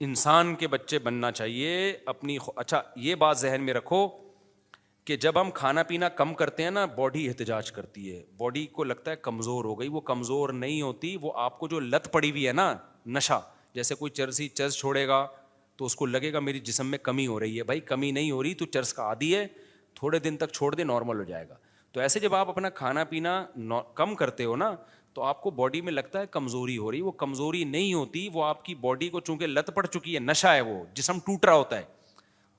انسان کے بچے بننا چاہیے اپنی اچھا یہ بات ذہن میں رکھو کہ جب ہم کھانا پینا کم کرتے ہیں نا باڈی احتجاج کرتی ہے, باڈی کو لگتا ہے کمزور ہو گئی. وہ کمزور نہیں ہوتی, وہ آپ کو جو لت پڑی ہوئی ہے نا نشہ, جیسے کوئی چرس چھوڑے گا تو اس کو لگے گا میری جسم میں کمی ہو رہی ہے. بھائی کمی نہیں ہو رہی, تو چرس کا عادی ہے, تھوڑے دن تک چھوڑ دے نارمل ہو جائے گا. تو ایسے جب آپ اپنا کھانا پینا کم کرتے ہو نا تو آپ کو باڈی میں لگتا ہے کمزوری ہو رہی. وہ کمزوری نہیں ہوتی, وہ آپ کی باڈی کو چونکہ لت پڑ چکی ہے, نشہ ہے, وہ جسم ٹوٹ رہا ہوتا ہے.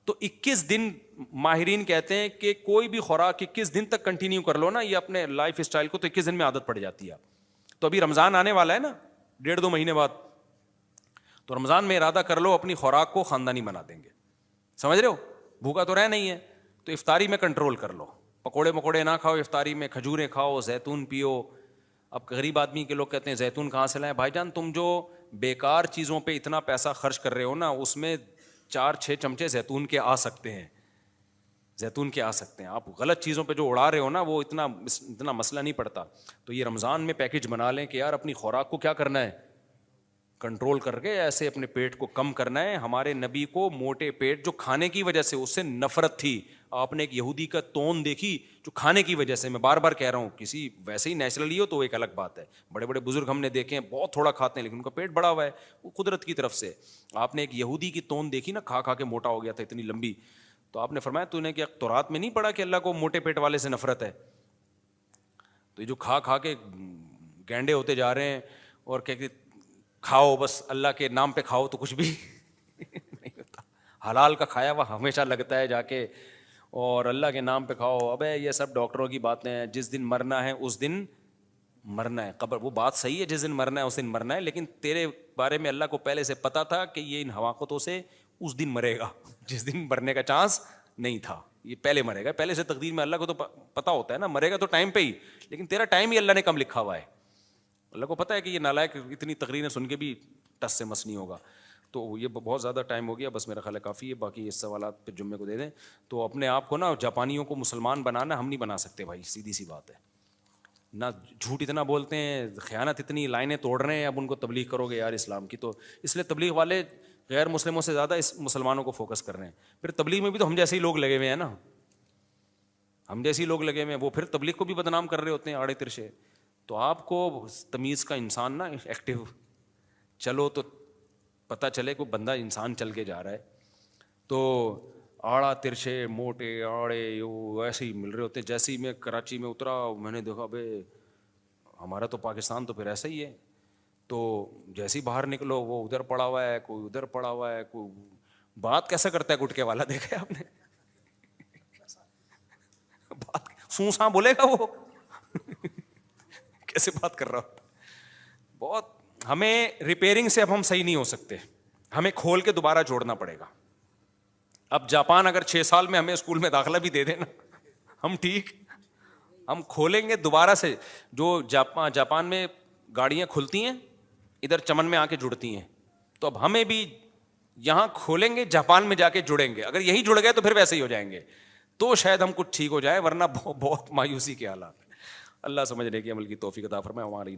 تو 21 دن ماہرین کہتے ہیں کہ کوئی بھی خوراک 21 دن تک کنٹینیو کر لو نا یہ اپنے لائف اسٹائل کو, تو 21 دن میں عادت پڑ جاتی ہے. تو ابھی رمضان آنے والا ہے نا 1.5-2 مہینے بعد, تو رمضان میں ارادہ کر لو اپنی خوراک کو خاندانی بنا دیں گے. سمجھ رہے ہو, بھوکا تو رہ نہیں ہے, تو افطاری میں کنٹرول کر لو, پکوڑے مکوڑے نہ کھاؤ افطاری میں, کھجوریں کھاؤ, زیتون پیو. اب غریب آدمی کے لوگ کہتے ہیں زیتون کہاں سے لائیں؟ بھائی جان تم جو بیکار چیزوں پہ اتنا پیسہ خرچ کر رہے ہو نا, اس میں 4-6 چمچے زیتون کے آ سکتے ہیں, زیتون کے آ سکتے ہیں. آپ غلط چیزوں پہ جو اڑا رہے ہو نا وہ اتنا مسئلہ نہیں پڑتا. تو یہ رمضان میں پیکج بنا لیں کہ یار اپنی خوراک کو کیا کرنا ہے, کنٹرول کر کے ایسے اپنے پیٹ کو کم کرنا ہے. ہمارے نبی کو موٹے پیٹ جو کھانے کی وجہ سے اس سے نفرت تھی. آپ نے ایک یہودی کا تون دیکھی جو کھانے کی وجہ سے, میں بار بار کہہ رہا ہوں, کسی ویسے ہی نیچرلی ہو تو ایک الگ بات ہے. بڑے بڑے بزرگ ہم نے دیکھے ہیں بہت تھوڑا کھاتے ہیں لیکن ان کا پیٹ بڑا ہوا ہے, وہ قدرت کی طرف سے. آپ نے ایک یہودی کی تون دیکھی نا, کھا کھا کے موٹا ہو گیا تھا اتنی لمبی, تو آپ نے فرمایا تو نے کیا تورات میں نہیں پڑھا کہ اللہ کو موٹے پیٹ والے سے نفرت ہے؟ تو یہ جو کھا کھا کے گینڈے ہوتے جا رہے ہیں اور کہ کھاؤ بس اللہ کے نام پہ کھاؤ, تو کچھ بھی نہیں ہوتا. حلال کا کھایا ہوا ہمیشہ لگتا ہے جا کے, اور اللہ کے نام پہ کھاؤ. ابے یہ سب ڈاکٹروں کی باتیں ہیں, جس دن مرنا ہے اس دن مرنا ہے. قبر وہ بات صحیح ہے, جس دن مرنا ہے اس دن مرنا ہے, لیکن تیرے بارے میں اللہ کو پہلے سے پتا تھا کہ یہ ان حماقتوں سے اس دن مرے گا جس دن مرنے کا چانس نہیں تھا. یہ پہلے مرے گا, پہلے سے تقدیر میں اللہ کو تو پتا ہوتا ہے نا, مرے گا تو ٹائم پہ ہی, لیکن تیرا ٹائم ہی اللہ نے کم لکھا ہوا ہے. اللہ کو پتا ہے کہ یہ نالائق اتنی تقریریں سن کے بھی ٹس سے مس نہیں ہوگا. تو یہ بہت زیادہ ٹائم ہو گیا, بس میرا خیال ہے کافی ہے, باقی اس سوالات پہ جمعے کو دے دیں. تو اپنے آپ کو نا جاپانیوں کو مسلمان بنانا ہم نہیں بنا سکتے بھائی, سیدھی سی بات ہے. نہ جھوٹ اتنا بولتے ہیں, خیانت اتنی, لائنیں توڑ رہے ہیں, اب ان کو تبلیغ کرو گے یار اسلام کی, تو اس لیے تبلیغ والے غیر مسلموں سے زیادہ اس مسلمانوں کو فوکس کر رہے ہیں. پھر تبلیغ میں بھی تو ہم جیسے ہی لوگ لگے ہوئے ہیں نا, ہم جیسے ہی لوگ لگے ہوئے ہیں, وہ پھر تبلیغ کو بھی بدنام کر رہے ہوتے ہیں آڑے ترشے. تو آپ کو تمیز کا انسان نا ایکٹیو چلو تو پتہ چلے کوئی بندہ انسان چل کے جا رہا ہے. تو آڑا ترشے موٹے آڑے ایسے ہی مل رہے ہوتے ہیں. جیسے ہی میں کراچی میں اترا میں نے دیکھا بھائی ہمارا تو پاکستان تو پھر ایسا ہی ہے. تو جیسے ہی باہر نکلو وہ ادھر پڑا ہوا ہے, کوئی ادھر پڑا ہوا ہے, کوئی بات کیسا کرتا ہے گٹکے والا, دیکھا آپ نے بات سوں ساں بولے گا وہ کیسے بات کر رہا ہو. بہت ہمیں ریپیئرنگ سے اب ہم صحیح نہیں ہو سکتے, ہمیں کھول کے دوبارہ جوڑنا پڑے گا. اب جاپان اگر 6 سال میں ہمیں اسکول میں داخلہ بھی دے دے نا ہم ٹھیک, ہم کھولیں گے دوبارہ سے. جو جاپان میں گاڑیاں کھلتی ہیں ادھر چمن میں آ کے جڑتی ہیں, تو اب ہمیں بھی یہاں کھولیں گے جاپان میں جا کے جڑیں گے. اگر یہی جڑ گئے تو پھر ویسے ہی ہو جائیں گے, تو شاید ہم کچھ ٹھیک ہو جائے, ورنہ بہت مایوسی کے حالات. اللہ سمجھنے کی عمل کی توفیق عطا فرمائے. ہماری